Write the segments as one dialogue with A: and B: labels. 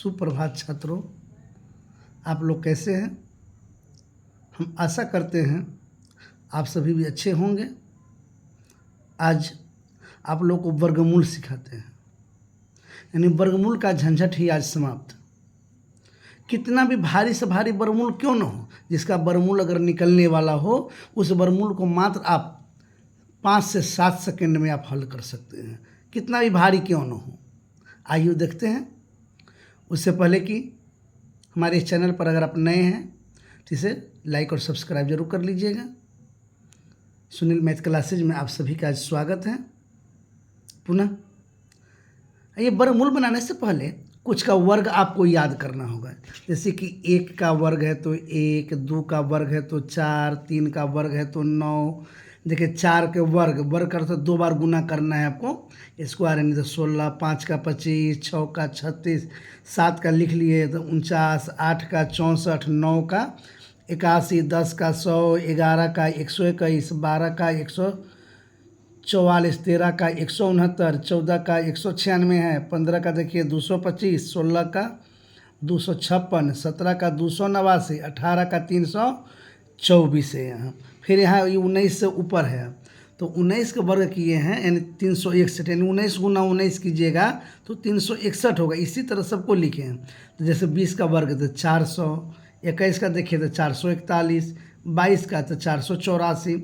A: सुप्रभात छात्रों, आप लोग कैसे हैं। हम आशा करते हैं आप सभी भी अच्छे होंगे। आज आप लोग को वर्गमूल सिखाते हैं, यानी वर्गमूल का झंझट ही आज समाप्त। कितना भी भारी से भारी वर्गमूल क्यों न हो, जिसका वर्गमूल अगर निकलने वाला हो, उस वर्गमूल को मात्र आप 5 से 7 सेकंड में आप हल कर सकते हैं, कितना भी भारी क्यों न हो। आइए देखते हैं। उससे पहले कि हमारे इस चैनल पर अगर आप नए हैं तो इसे लाइक और सब्सक्राइब जरूर कर लीजिएगा। सुनील मैथ क्लासेज में आप सभी का स्वागत है। पुनः ये वर्गमूल बनाने से पहले कुछ का वर्ग आपको याद करना होगा। जैसे कि 1 का वर्ग है तो 1, 2 का वर्ग है तो 4, 3 का वर्ग है तो 9। देखिए 4 के वर्ग कर तो 2 बार गुना करना है आपको। स्क्वायर यानी तो 16, 5 का 25, 6 का 36, 7 का लिख लिए तो 49, 8 का 64, 9 का 81, 10 का 100, 11 का 121, 12 का 144, 13 का 169, 14 का 196 है, 15 का देखिए 225, 16 का 256, 17 का 289, 18 का 324 है यहाँ। फिर यहाँ 19 से ऊपर है तो 19 के वर्ग किए हैं यानी 361, यानी 19 गुना 19 कीजिएगा तो 361 होगा। इसी तरह सबको लिखे हैं। तो जैसे 20 का वर्ग तो 400, 21 का देखिए तो 441, 22 का तो 484,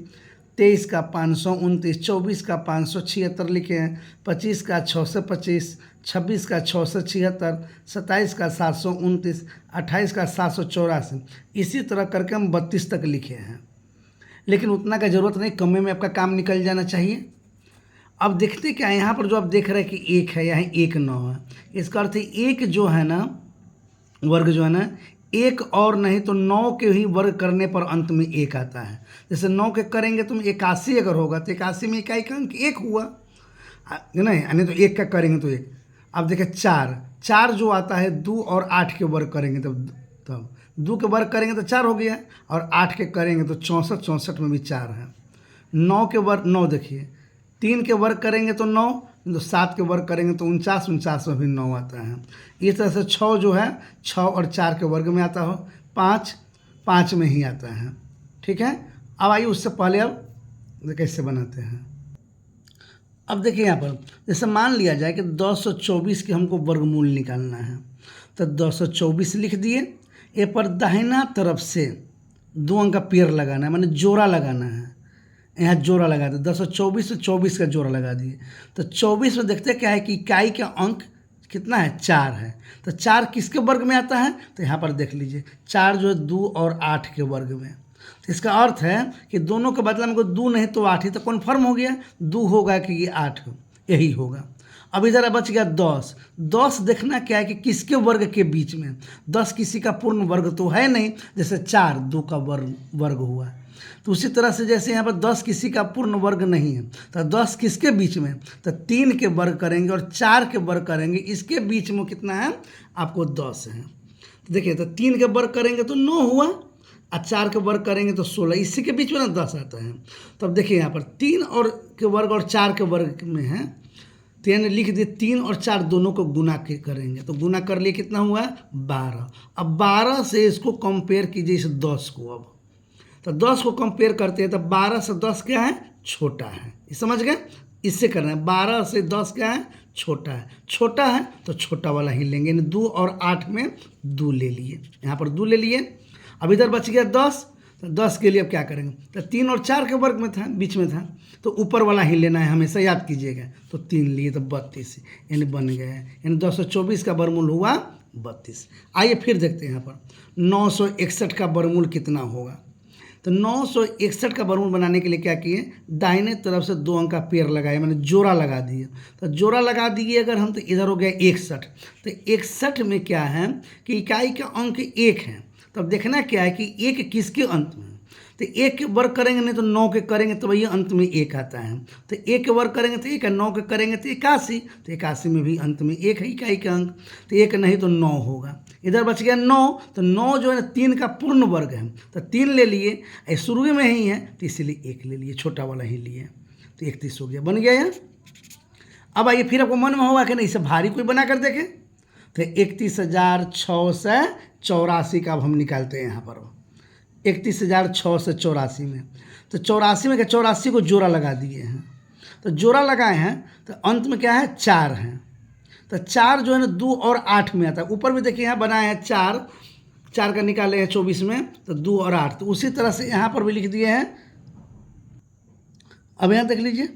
A: 23 का 529, 24 का 576 लिखे हैं, 25 का 625, 26 का 676, 27 का 729, 28 का 784। इसी तरह करके हम 32 तक लिखे हैं, लेकिन उतना का ज़रूरत नहीं, कम में आपका काम निकल जाना चाहिए। अब देखते क्या है, यहाँ पर जो आप देख रहे हैं कि 1 है, यहाँ 1 9 है। इसका अर्थ है 1 जो है ना वर्ग जो है ना 1 और नहीं तो 9 के ही वर्ग करने पर अंत में 1 आता है। जैसे 9 के करेंगे तो 81 अगर होगा तो 81 में इकाई का अंक 1 हुआ नहीं, यानी तो 1 का करेंगे तो 1। अब देखिए 4 जो आता है 2 और 8 के वर्ग करेंगे तब 2 के वर्ग करेंगे तो 4 हो गया, और 8 के करेंगे तो 64, 64 में भी 4 है। 9 के वर्ग 9 देखिए 3 के वर्ग करेंगे तो 9, तो 7 के वर्ग करेंगे तो 49, 49 में भी 9 आता है। इस तरह से 6 जो है 6 और 4 के वर्ग में आता हो, 5 में ही आता है। ठीक है। अब आइए उससे पहले अब कैसे बनाते हैं। अब देखिए यहाँ पर जैसे मान लिया जाए कि 224 के हमको वर्गमूल निकालना है, तो 224 लिख दिए। ये पर दाहिना तरफ से 2 अंक का पेड़ लगाना है, माने जोड़ा लगाना है। यहाँ जोड़ा लगा दे, 224 से 24 का जोड़ा लगा दिए। तो 24 में देखते क्या है कि इकाई का अंक कितना है, 4 है। तो 4 किसके वर्ग में आता है, तो यहाँ पर देख लीजिए 4 जो है 2 और 8 के वर्ग में। तो इसका अर्थ है कि दोनों के बदला में कोई 2 नहीं तो 8 ही, तो कन्फर्म हो गया 2 होगा कि ये 8 यही होगा। अब इधर बच गया 10 देखना क्या है कि किसके वर्ग के बीच में। 10 किसी का पूर्ण वर्ग तो है नहीं, जैसे 4 2 का वर्ग हुआ। तो उसी तरह से जैसे यहाँ पर 10 किसी का पूर्ण वर्ग नहीं है, तो 10 किसके बीच में, तो 3 के वर्ग करेंगे और 4 के वर्ग करेंगे, इसके बीच में कितना है आपको 10 है। तो देखिए तो 3 के वर्ग करेंगे तो 9 हुआ, और 4 के वर्ग करेंगे तो 16, इसी के बीच में ना 10 आता है। तो अब देखिए यहाँ पर 3 और के वर्ग और 4 के वर्ग में है, तो यानी लिख दिए 3 और 4 दोनों को गुना के करेंगे, तो गुना कर लिए कितना हुआ 12। अब 12 से इसको कंपेयर कीजिए इस 10 को। अब तो 10 को कंपेयर करते हैं तो 12 से 10 क्या है, छोटा है। ये समझ गए, इससे करना है। 12 से 10 क्या है, छोटा है। छोटा है तो छोटा वाला ही लेंगे, यानी 2 और 8 में 2 ले लिए, यहाँ पर 2 ले लिए। अब इधर बच गया 10, तो 10 के लिए अब क्या करेंगे, तो 3 और 4 के वर्ग में था, बीच में था, तो ऊपर वाला ही लेना है, हमेशा याद कीजिएगा। तो 3 लिए तो 32 यानी बन गया है, यानी 224 का वर्गमूल हुआ 32। आइए फिर देखते हैं यहाँ पर 961 का वर्गमूल कितना होगा। तो 961 का वर्गमूल बनाने के लिए क्या किए, दाहिने तरफ से 2 अंक का पेड़ लगाए, मैंने जोड़ा लगा दिए। तो जोड़ा लगा दिए अगर हम, तो इधर हो गया 61। तो 61 में क्या है कि इकाई का अंक 1 है। तब देखना क्या है कि 1 किसके अंत में, तो 1 के वर्ग करेंगे नहीं तो 9 के करेंगे तो वही अंत में 1 आता है। तो 1 के वर्ग करेंगे तो 1 है, 9 के करेंगे तो 81, तो 81 में भी अंत में 1 है इकाई का अंक, तो 1 नहीं तो 9 होगा। इधर बच गया 9, तो 9 जो है 3 का पूर्ण वर्ग है, तो 3 ले लिए, शुरू में ही है तो इसीलिए 1 ले लिए, छोटा वाला ही लिए, तो 31 हो गया, बन गया यार। अब आइए फिर आपको मन में होगा कि नहीं इसे भारी कोई बना कर देखें। तो 31,684 का अब हम निकालते हैं यहाँ पर 31,684 में। तो 84 में क्या 84 को जोड़ा लगा दिए हैं, तो जोड़ा लगाए हैं तो अंत में क्या है 4 है। तो 4 जो है ना 2 और 8 में आता है। ऊपर भी देखिए यहाँ बनाए हैं 4 का निकाले हैं 24 में, तो 2 और 8। तो उसी तरह से यहाँ पर भी लिख दिए हैं। अब यहाँ देख लीजिए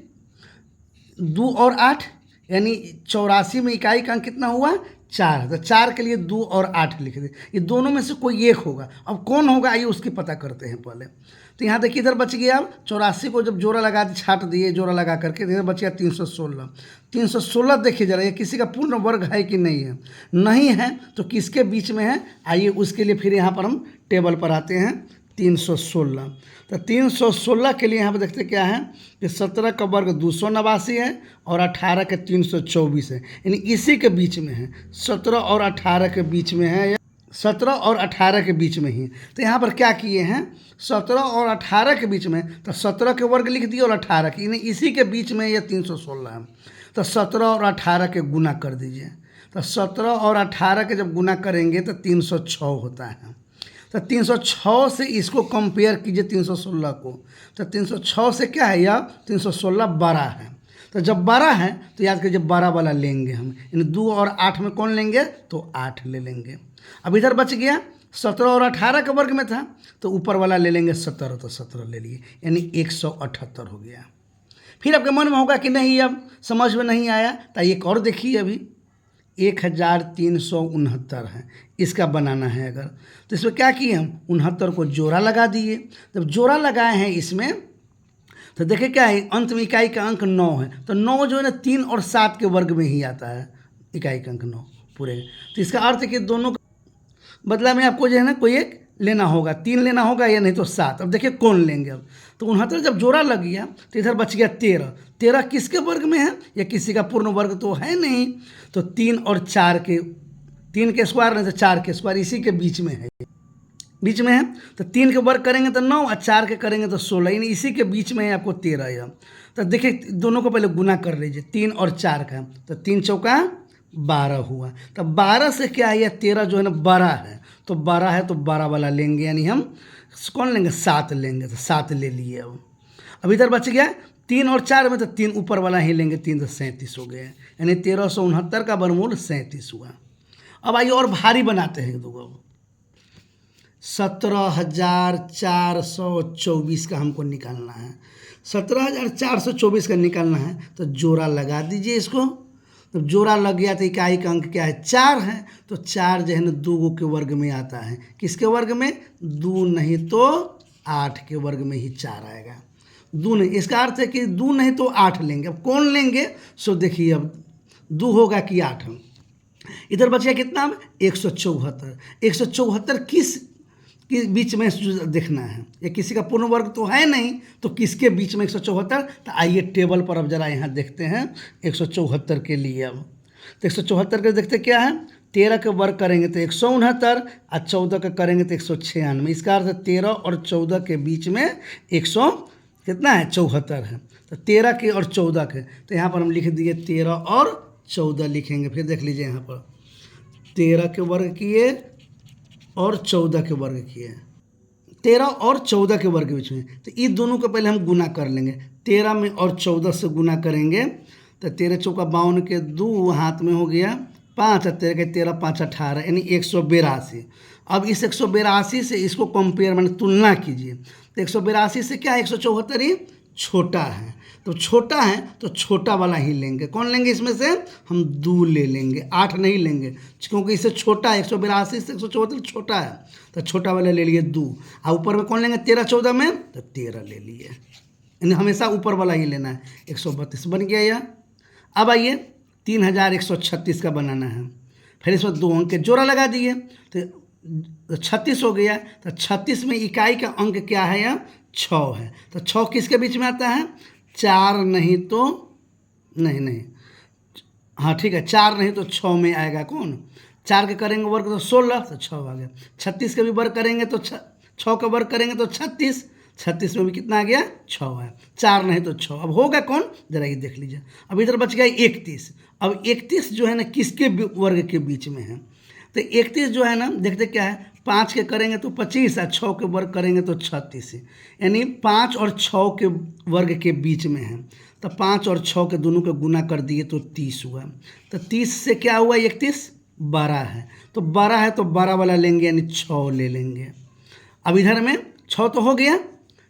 A: 2 और 8 यानी 84 में इकाई का अंक कितना हुआ 4। तो 4 के लिए 2 और 8 लिख दे। ये दोनों में से कोई एक होगा। अब कौन होगा आइए उसकी पता करते हैं पहले। तो यहाँ देखिए इधर बच गया। अब 84 को जब जोड़ा लगा दिए, छाट दिए जोड़ा लगा करके, इधर बच गया 316। 316 देखिए जरा ये किसी का पूर्ण वर्ग है कि नहीं है। नहीं है तो किसके बीच में है, आइए उसके लिए फिर यहाँ पर हम टेबल पर आते हैं 316। तो 316 के लिए यहाँ पर देखते क्या है कि 17 का वर्ग 289 है और 18 के 324 है, यानी इसी के बीच में है। 17 और 18 के बीच में है, 17 और 18 के बीच में ही। तो यहाँ पर क्या किए हैं 17 और 18 के बीच में, तो 17 के वर्ग लिख दिए और 18 के, यानी इसी के बीच में ये 316 है। तो 17 और 18 के गुना कर दीजिए। तो 17 और 18 के जब गुना करेंगे तो 306 होता है। तो 306 से इसको कंपेयर कीजिए 316 को। तो 306 से क्या है, यह 316 12 है। तो जब 12 है तो याद कीजिए 12 वाला लेंगे हम, यानी 2 और 8 में कौन लेंगे तो 8 ले लेंगे। अब इधर बच गया 17 और 18 के वर्ग में था, तो ऊपर वाला ले लेंगे 17, तो 17 ले लिए, यानी 178 हो गया। फिर आपके मन में होगा कि नहीं अब समझ में नहीं आया, तो एक और देखिए अभी 1369 है, इसका बनाना है अगर, तो इसमें क्या किए हम 69 को जोड़ा लगा दिए। जब जोड़ा लगाए हैं इसमें तो देखिए क्या है, अंत में इकाई का अंक 9 है। तो 9 जो है ना 3 और 7 के वर्ग में ही आता है, इकाई का अंक 9 पूरे। तो इसका अर्थ है कि दोनों बदला में आपको जो है ना कोई एक लेना होगा, 3 लेना होगा या नहीं तो 7। अब देखिए कौन लेंगे। अब तो 69 जब जोड़ा लग गया तो इधर बच गया 13। 13 किसके वर्ग में है, या किसी का पूर्ण वर्ग तो है नहीं। तो 3 और 4 के, 3 के स्क्वायर नहीं तो 4 के स्क्वायर, इसी के बीच में है, बीच में है। तो 3 के वर्ग करेंगे तो 9 और 4 के करेंगे तो 16, यानी इसी के बीच में है आपको 13 है। तो देखिए दोनों को पहले गुना कर लीजिए, 3 और 4 का, तो 3 चौका 12 हुआ। तो 12 से क्या है, 13 जो है ना 12 है, तो 12 है तो 12 वाला लेंगे, यानी हम कौन लेंगे 7 लेंगे। तो 7 ले लिए। अब इधर बच गया 3 और 4 में, तो 3 ऊपर वाला ही लेंगे, 3 तो 37 हो गया, यानी 1369 का वर्गमूल 37 हुआ। अब आइए और भारी बनाते हैं दो, 17,424 का हमको निकालना है। 17,424 का निकालना है तो जोड़ा लगा दीजिए इसको। तो जोड़ा लग गया तो इकाई का अंक क्या है 4 है, तो 4 जो है ना 2 के वर्ग में आता है। किसके वर्ग में, 2 नहीं तो 8 के वर्ग में ही 4 आएगा। 2 नहीं, इसका अर्थ है कि 2 नहीं तो 8 लेंगे। अब कौन लेंगे, सो देखिए अब 2 होगा कि 8। इधर बचा कितना, 174। 174 किस के बीच में देखना है, ये किसी का पूर्ण वर्ग तो है नहीं, तो किसके बीच में 174। तो आइए टेबल पर अब जरा यहाँ देखते हैं 174 के लिए। अब तो 174 के देखते क्या है, 13 के वर्ग करेंगे तो 169 और 14 के करेंगे तो 196। इसका अर्थ 13 और 14 के बीच में 100 कितना है 74 है। तो 13 के और 14 के, तो यहाँ पर हम लिख दिए 13 और 14 लिखेंगे। फिर देख लीजिए यहाँ पर 13 के वर्ग किए और 14 के वर्ग किए, 13 और 14 के वर्ग के बीच में। तो इन दोनों को पहले हम गुना कर लेंगे, 13 में और 14 से गुना करेंगे तो 13 चौका 52 के 2 हाथ में हो गया 5, 13 के 13 5 18, यानी 182। अब इस 182 से इसको कंपेयर मैंने तुलना कीजिए, तो 182 से क्या है 174 ही छोटा है। तो छोटा है तो छोटा वाला ही लेंगे। कौन लेंगे, इसमें से हम 2 ले लेंगे, 8 नहीं लेंगे, क्योंकि इससे छोटा है। 182 से 174 छोटा है, तो छोटा वाला ले लिए 2। और ऊपर में कौन लेंगे 13 14 में, तो 13 ले लिए, यानी हमेशा ऊपर वाला ही लेना है। 132 बन गया यह। अब आइए 3136 का बनाना है। फिर इसमें 2 अंक के जोड़ा लगा दिए तो 36 हो गया। तो 36 में इकाई का अंक क्या है, यह 6 है। तो 6 किसके बीच में आता है, 4 नहीं तो नहीं, हाँ ठीक है, 4 नहीं तो 6 में आएगा। कौन, 4 के करेंगे वर्ग तो 16, तो 6 आ गया। 36 के भी वर्ग करेंगे तो 6 का वर्ग करेंगे तो 36, 36 में भी कितना आ गया 6 है। 4 नहीं तो 6, अब होगा कौन, जरा ये देख लीजिए। अब इधर बच गया 31, अब 31 जो है ना किसके वर्ग के बीच में है, तो 31 जो है ना देखते क्या है, 5 के करेंगे तो 25 और 6 के वर्ग करेंगे तो 36, यानी 5 और 6 के वर्ग के बीच में है। तो 5 और 6 के दोनों के गुना कर दिए तो 30 हुआ। तो 30 से क्या हुआ, 31 12 है, तो 12 है तो 12 वाला लेंगे यानी 6 ले लेंगे। अब इधर में 6 तो हो गया,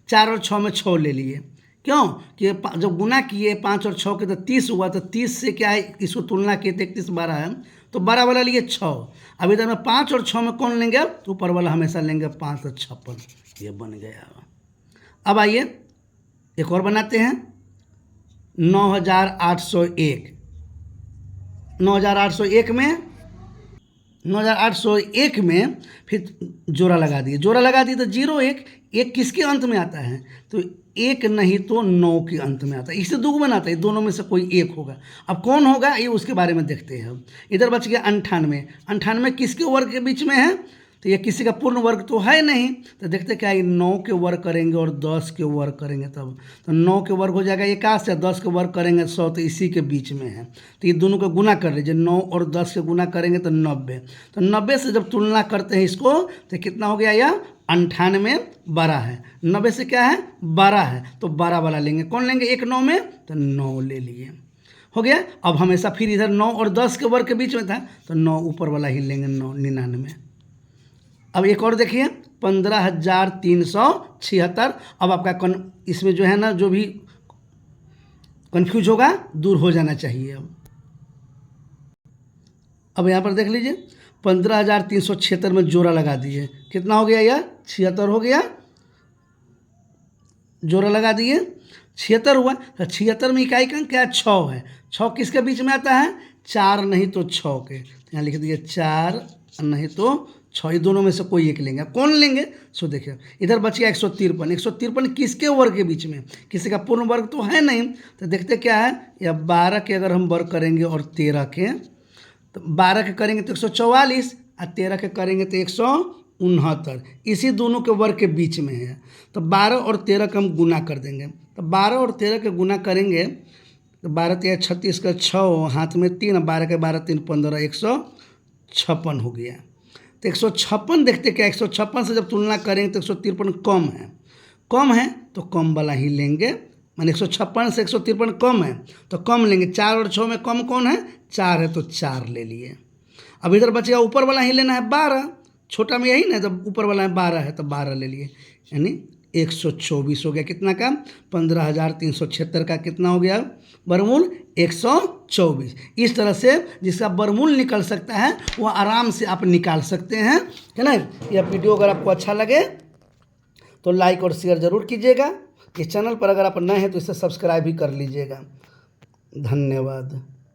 A: 4 और 6 में 6 ले लिए, क्यों कि जब गुना किए 5 और 6 के तो 30 हुआ। तो 30 से क्या है, इसको तुलना किए तो 31 12 है, तो 12 वाला लिए 6। अब इधर में 5 और 6 में कौन लेंगे, अब तो ऊपर वाला हमेशा लेंगे, 5 और 56, ये बन गया। अब आइए एक और बनाते हैं, 9801। 9801 में फिर जोड़ा लगा दिए, जोड़ा लगा दिए तो 0 1, एक किसके अंत में आता है, तो 1 नहीं तो 9 के अंत में आता है। इससे दो बनाता है, दोनों में से कोई एक होगा। अब कौन होगा ये उसके बारे में देखते हैं। इधर बच गया 98। 98 किसके वर्ग के बीच में है, तो ये किसी का पूर्ण वर्ग तो है नहीं, तो देखते क्या है, 9 के वर्ग करेंगे और 10 के वर्ग करेंगे तब, तो 9 के वर्ग हो जाएगा 81, 10 के वर्ग करेंगे 100, तो इसी के बीच में है। तो ये दोनों को गुना कर लीजिए, 9 और 10 के गुना करेंगे तो 90। तो 90 से जब तुलना करते हैं इसको तो कितना हो गया, यह 98 12 है, 90 से क्या है 12 है, तो 12 वाला लेंगे। कौन लेंगे, 1 9 में, तो 9 ले लिए, हो गया। अब हमेशा फिर इधर 9 और 10 के वर्ग के बीच में था, तो 9 ऊपर वाला ही लेंगे, 9 99। अब एक और देखिए 15,376। अब आपका इसमें जो है ना, जो भी कंफ्यूज होगा दूर हो जाना चाहिए। अब यहाँ पर देख लीजिए 15,376 में जोड़ा लगा दीजिए, कितना हो गया, यह 76 हो गया। जोड़ा लगा दिए 76 हुआ, तो 76 में इकाई का क्या 6 है, 6 किसके बीच में आता है, 4 नहीं तो 6 के, यहाँ लिख दिए 4 नहीं तो 6, ये दोनों में से कोई एक लेंगे। कौन लेंगे, सो देखिए इधर बच गया 153। 153 किसके वर्ग के बीच में, किसी का पूर्ण वर्ग तो है नहीं, तो देखते क्या है, या 12 के अगर हम वर्ग करेंगे और 13 के, तो 12 के करेंगे तो 144 और 13 के करेंगे तो 169, इसी दोनों के वर्ग के बीच में है। तो 12 और 13 का हम गुना कर देंगे, तो 12 और 13 के गुना करेंगे तो 12 13 36 का 6, हाथ में 3, 12 के 12 3 15, 156 हो गया। तो 156 देखते क्या, 156 से जब तुलना करेंगे तो 153 कम है तो कम वाला ही लेंगे, माने 156 से 153 कम है तो कम लेंगे। 4 और 6 में कम कौन है, 4 है, तो 4 ले लिए। अब इधर बचेगा ऊपर वाला ही लेना है 12, छोटा में यही ना, तो ऊपर वाला है 12 है तो 12 ले लिए, यानी 124 हो गया। कितना का, 15,376 का कितना हो गया, वर्गमूल 124। इस तरह से जिसका वर्गमूल निकल सकता है वो आराम से आप निकाल सकते हैं, है ना। यह वीडियो अगर आपको अच्छा लगे तो लाइक और शेयर ज़रूर कीजिएगा। इस चैनल पर अगर आप नए हैं तो इसे सब्सक्राइब भी कर लीजिएगा। धन्यवाद।